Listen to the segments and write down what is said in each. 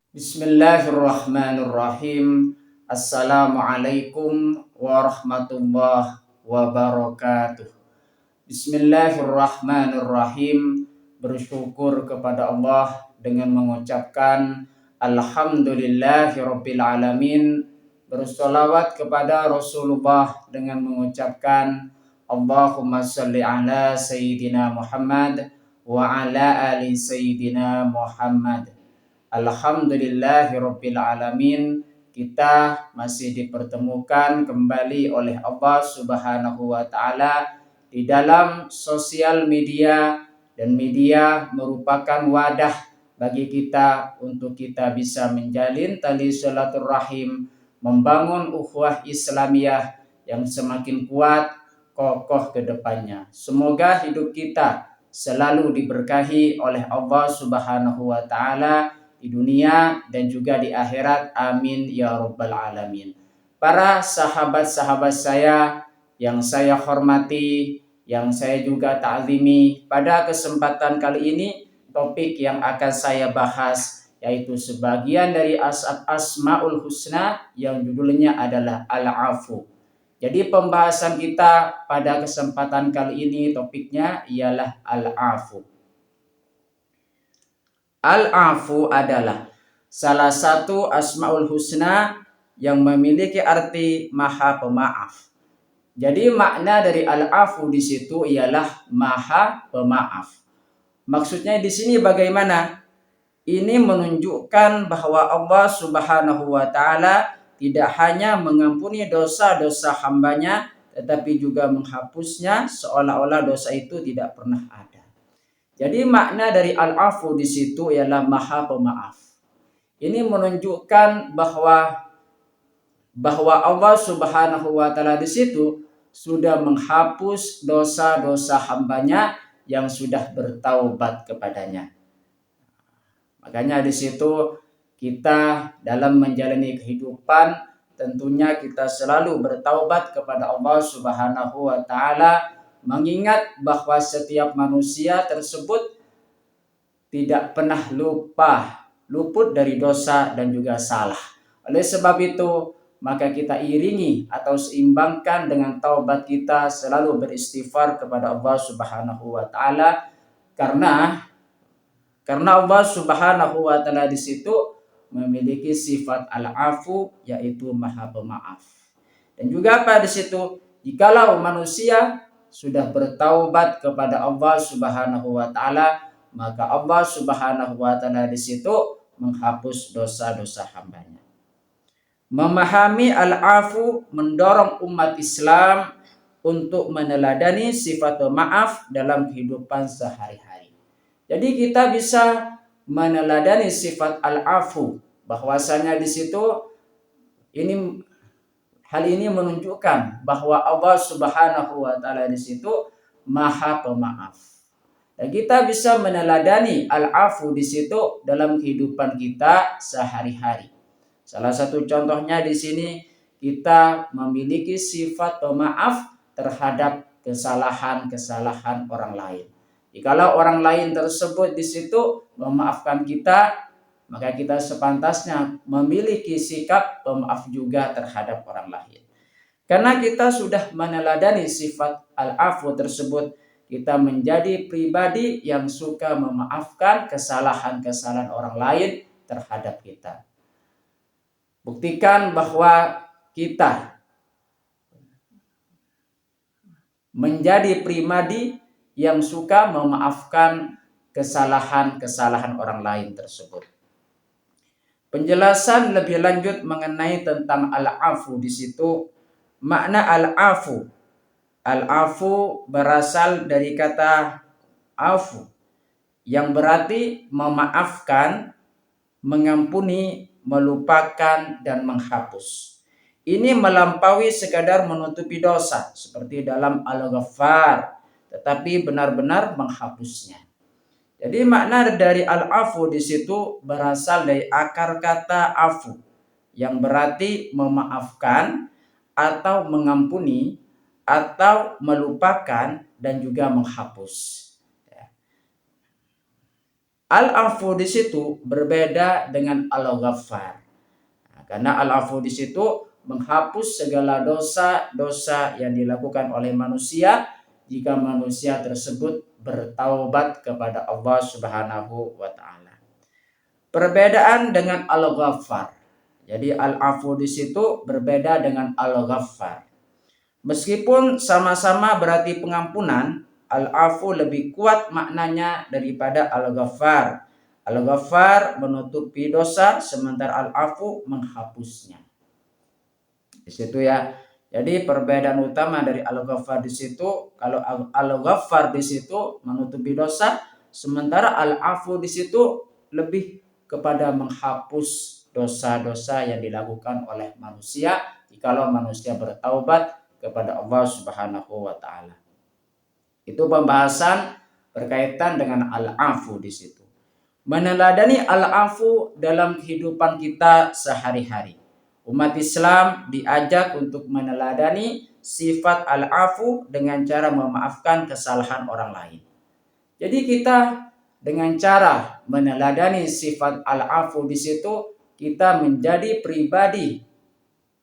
Bismillahirrahmanirrahim. Assalamualaikum warahmatullahi wabarakatuh. Bismillahirrahmanirrahim. Bersyukur kepada Allah dengan mengucapkan Alhamdulillahirabbil alamin. Bersolawat kepada Rasulullah dengan mengucapkan Allahumma sholli ala Sayyidina Muhammad wa ala ali Sayyidina Muhammad. Alhamdulillahirabbil alamin. Kita masih dipertemukan kembali oleh Allah Subhanahu wa taala di dalam sosial media, dan media merupakan wadah bagi kita untuk kita bisa menjalin tali silaturahim, membangun ukhuwah Islamiyah yang semakin kuat, kokoh ke depannya. Semoga hidup kita selalu diberkahi oleh Allah Subhanahu wa taala di dunia dan juga di akhirat. Amin ya rabbal alamin. Para sahabat-sahabat saya yang saya hormati, yang saya juga ta'zimi, pada kesempatan kali ini topik yang akan saya bahas yaitu sebagian dari Asmaul Husna yang judulnya adalah Al-Afu. Jadi pembahasan kita pada kesempatan kali ini topiknya ialah Al-Afu. Al-Afu adalah salah satu Asmaul Husna yang memiliki arti Maha Pemaaf. Jadi makna dari Al-Afu di situ ialah Maha Pemaaf. Maksudnya di sini bagaimana? Ini menunjukkan bahwa Allah Subhanahu wa taala tidak hanya mengampuni dosa-dosa hambanya, tetapi juga menghapusnya seolah-olah dosa itu tidak pernah ada. Jadi makna dari Al-Afu di situ ialah Maha Pemaaf. Ini menunjukkan bahwa Allah Subhanahu wa taala di situ sudah menghapus dosa-dosa hambanya yang sudah bertaubat kepadanya. Makanya di situ kita dalam menjalani kehidupan tentunya kita selalu bertaubat kepada Allah Subhanahu wa taala, mengingat bahwa setiap manusia tersebut tidak pernah luput dari dosa dan juga salah. Oleh sebab itu, maka kita iringi atau seimbangkan dengan taubat kita selalu beristighfar kepada Allah Subhanahu wa taala, karena Allah Subhanahu wa taala di situ memiliki sifat Al-Afu, yaitu Maha Pemaaf. Dan juga pada situ jikalau manusia sudah bertaubat kepada Allah Subhanahu wa taala, maka Allah Subhanahu wa taala di situ menghapus dosa-dosa hambanya. Memahami Al-Afu mendorong umat Islam untuk meneladani sifat pemaaf dalam kehidupan sehari-hari. Jadi kita bisa meneladani sifat Al-Afu, bahwasanya di situ hal ini menunjukkan bahwa Allah Subhanahu wa taala di situ Maha Pemaaf. Dan kita bisa meneladani Al-Afu di situ dalam kehidupan kita sehari-hari. Salah satu contohnya di sini kita memiliki sifat pemaaf terhadap kesalahan-kesalahan orang lain. Jikalau orang lain tersebut di situ memaafkan kita, maka kita sepantasnya memiliki sikap pemaaf juga terhadap orang lain. Karena kita sudah meneladani sifat Al-Afu tersebut, kita menjadi pribadi yang suka memaafkan kesalahan-kesalahan orang lain terhadap kita. Buktikan bahwa kita menjadi pribadi yang suka memaafkan kesalahan-kesalahan orang lain tersebut. Penjelasan lebih lanjut mengenai tentang Al-Afu di situ, makna Al-Afu. Al-Afu berasal dari kata afu, yang berarti memaafkan, mengampuni, melupakan, dan menghapus. Ini melampaui sekadar menutupi dosa seperti dalam Al-Ghaffar, tetapi benar-benar menghapusnya. Jadi makna dari Al-Afu di situ berasal dari akar kata afu, yang berarti memaafkan atau mengampuni atau melupakan dan juga menghapus. Al-afu di situ berbeda dengan al-ghaffar. Nah, karena al-afu di situ menghapus segala dosa-dosa yang dilakukan oleh manusia jika manusia tersebut bertaubat kepada Allah Subhanahu wa taala. Perbedaan dengan al-ghaffar. Jadi al-afu di situ berbeda dengan al-ghaffar. Meskipun sama-sama berarti pengampunan, al-afu lebih kuat maknanya daripada al-ghaffar. Al-ghaffar menutupi dosa, sementara al-afu menghapusnya. Di situ ya. Jadi perbedaan utama dari al-ghaffar di situ, kalau al-ghaffar di situ menutupi dosa, sementara al-afu di situ lebih kepada menghapus dosa-dosa yang dilakukan oleh manusia jikalau manusia bertaubat kepada Allah Subhanahu wa taala. Itu pembahasan berkaitan dengan al-afu di situ. Meneladani al-afu dalam kehidupan kita sehari-hari. Umat Islam diajak untuk meneladani sifat al-afu dengan cara memaafkan kesalahan orang lain. Jadi kita dengan cara meneladani sifat al-afu di situ, kita menjadi pribadi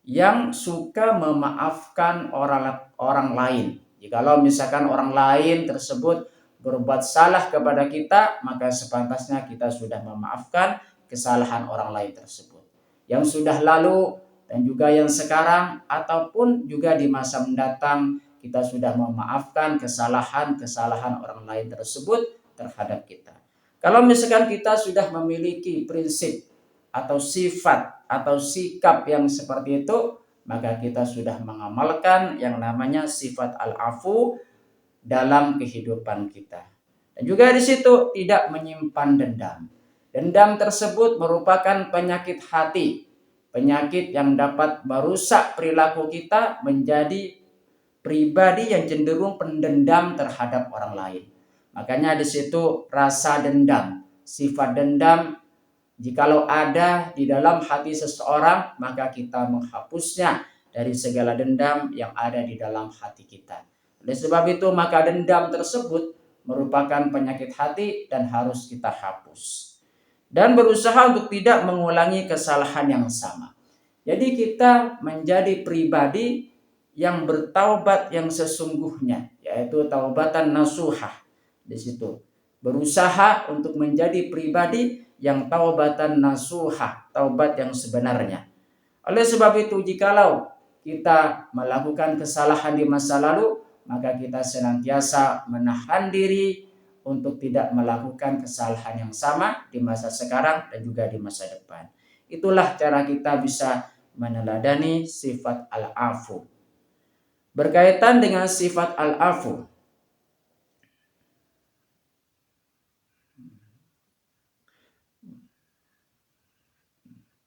yang suka memaafkan orang lain. Jikalau misalkan orang lain tersebut berbuat salah kepada kita, maka sepantasnya kita sudah memaafkan kesalahan orang lain tersebut. Yang sudah lalu dan juga yang sekarang ataupun juga di masa mendatang, kita sudah memaafkan kesalahan-kesalahan orang lain tersebut terhadap kita. Kalau misalkan kita sudah memiliki prinsip atau sifat atau sikap yang seperti itu, maka kita sudah mengamalkan yang namanya sifat al-afu dalam kehidupan kita. Dan juga di situ tidak menyimpan dendam. Dendam tersebut merupakan penyakit hati, penyakit yang dapat merusak perilaku kita menjadi pribadi yang cenderung pendendam terhadap orang lain. Makanya di situ rasa dendam, sifat dendam, jikalau ada di dalam hati seseorang, maka kita menghapusnya dari segala dendam yang ada di dalam hati kita. Oleh sebab itu, maka dendam tersebut merupakan penyakit hati dan harus kita hapus. Dan berusaha untuk tidak mengulangi kesalahan yang sama. Jadi kita menjadi pribadi yang bertaubat yang sesungguhnya, yaitu taubatan nasuhah di situ. Berusaha untuk menjadi pribadi yang taubatan nasuhah, taubat yang sebenarnya. Oleh sebab itu, jikalau kita melakukan kesalahan di masa lalu, maka kita senantiasa menahan diri untuk tidak melakukan kesalahan yang sama di masa sekarang dan juga di masa depan. Itulah cara kita bisa meneladani sifat al-afu. Berkaitan dengan sifat al-afu,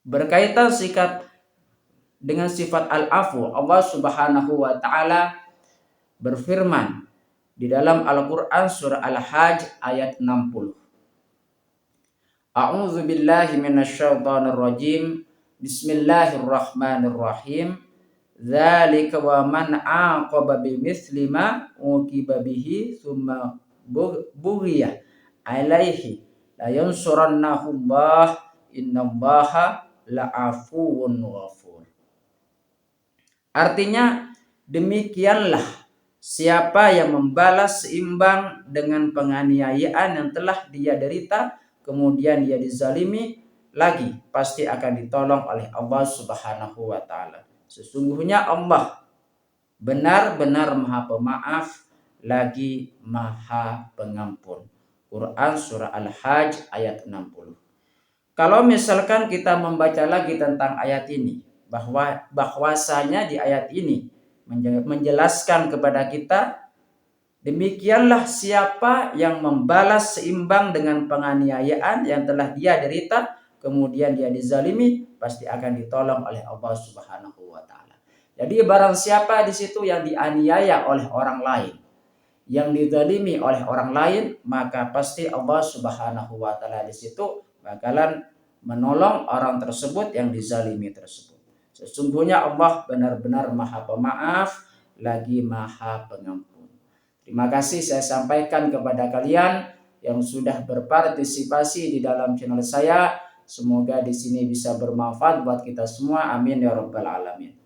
berkaitan dengan sifat al-afu, Allah Subhanahu wa taala berfirman di dalam Al-Qur'an surah Al-Hajj ayat 60. A'udzu billahi minasyaitonir rajim. Bismillahirrahmanirrahim. Dzalika wa man 'aqaba bimithli ma uqiba bihi tsumma bughiya alaihi la yansurannahu Allah innallaha la'afuwun ghafur. Artinya, demikianlah siapa yang membalas seimbang dengan penganiayaan yang telah dia derita, kemudian dia dizalimi lagi, pasti akan ditolong oleh Allah Subhanahu wa taala. Sesungguhnya Allah benar-benar Maha Pemaaf lagi Maha Pengampun. Quran surah Al-Hajj ayat 60. Kalau misalkan kita membaca lagi tentang ayat ini, bahwasanya di ayat ini menjelaskan kepada kita, demikianlah siapa yang membalas seimbang dengan penganiayaan yang telah dia derita, kemudian dia dizalimi, pasti akan ditolong oleh Allah Subhanahu wa taala. Jadi barang siapa di situ yang dianiaya oleh orang lain, yang dizalimi oleh orang lain, maka pasti Allah Subhanahu wa taala di situ bakalan menolong orang tersebut yang dizalimi tersebut. Sesungguhnya Allah benar-benar Maha Pemaaf lagi Maha Pengampun. Terima kasih saya sampaikan kepada kalian. yang sudah berpartisipasi di dalam channel saya. Semoga di sini bisa bermanfaat buat kita semua. Amin ya rabbal alamin.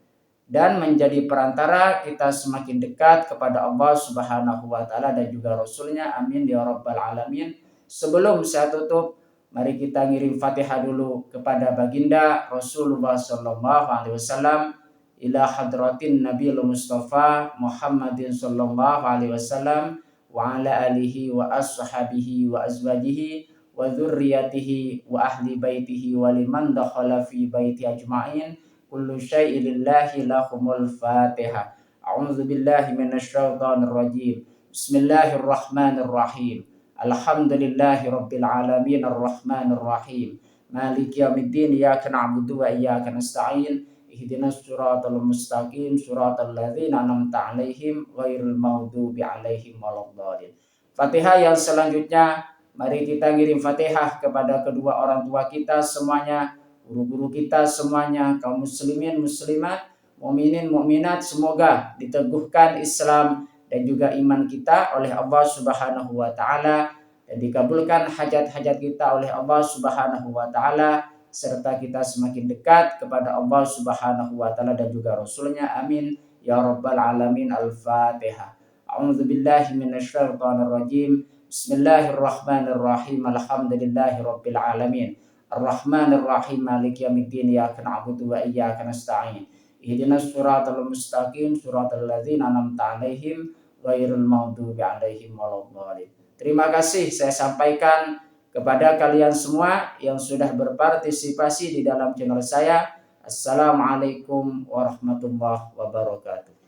Dan menjadi perantara kita semakin dekat kepada Allah Subhanahu wa taala dan juga Rasulnya. Amin ya rabbal alamin. Sebelum saya tutup, mari kita ngirim Fatihah dulu kepada baginda Rasulullah sallallahu alaihi wasallam, ila hadratin Nabiul Mustafa Muhammadin sallallahu alaihi wasallam wa ala alihi wa ashabihi wa azwajihi wa dzurriyyatihi wa ahli baitihi wa liman dakhala fi baiti ajma'in. Kullu syai'in lillahi lahumul Fatihah. A'udzu billahi minasyaitonir rajim. Bismillahirrahmanirrahim. Alhamdulillahi rabbil alamin arrahmanir rahim. Maliki yaumiddin. Iyyaka na'budu wa iyyaka nasta'in. Ihdinas siratal mustaqim, siratal ladzina an'amta 'alaihim ghairil maghdubi 'alaihim waladdallin. Fatihah yang selanjutnya, mari kita ngirim Fatihah kepada kedua orang tua kita semuanya, guru-guru kita semuanya, kaum muslimin muslimat, mukminin mukminat, semoga diteguhkan Islam dan juga iman kita oleh Allah Subhanahu wa taala dan dikabulkan hajat-hajat kita oleh Allah Subhanahu wa taala, serta kita semakin dekat kepada Allah Subhanahu wa taala dan juga Rasulnya. Amin ya rabbal alamin. Al-Fatihah. A'udzu billahi minasyaitonir rajim. Bismillahirrahmanirrahim. Alhamdulillahi rabbil alamin. Ar-Rahmanir Rahim. Maliki yaumiddin. Iyyaka na'budu wa iyyaka nasta'in. Ihdinas siratal mustaqim, siratal ladzina an'amta 'alaihim ghairil maghdubi 'alaihim waladdallin. Terima kasih saya sampaikan kepada kalian semua yang sudah berpartisipasi di dalam channel saya. Assalamualaikum warahmatullahi wabarakatuh.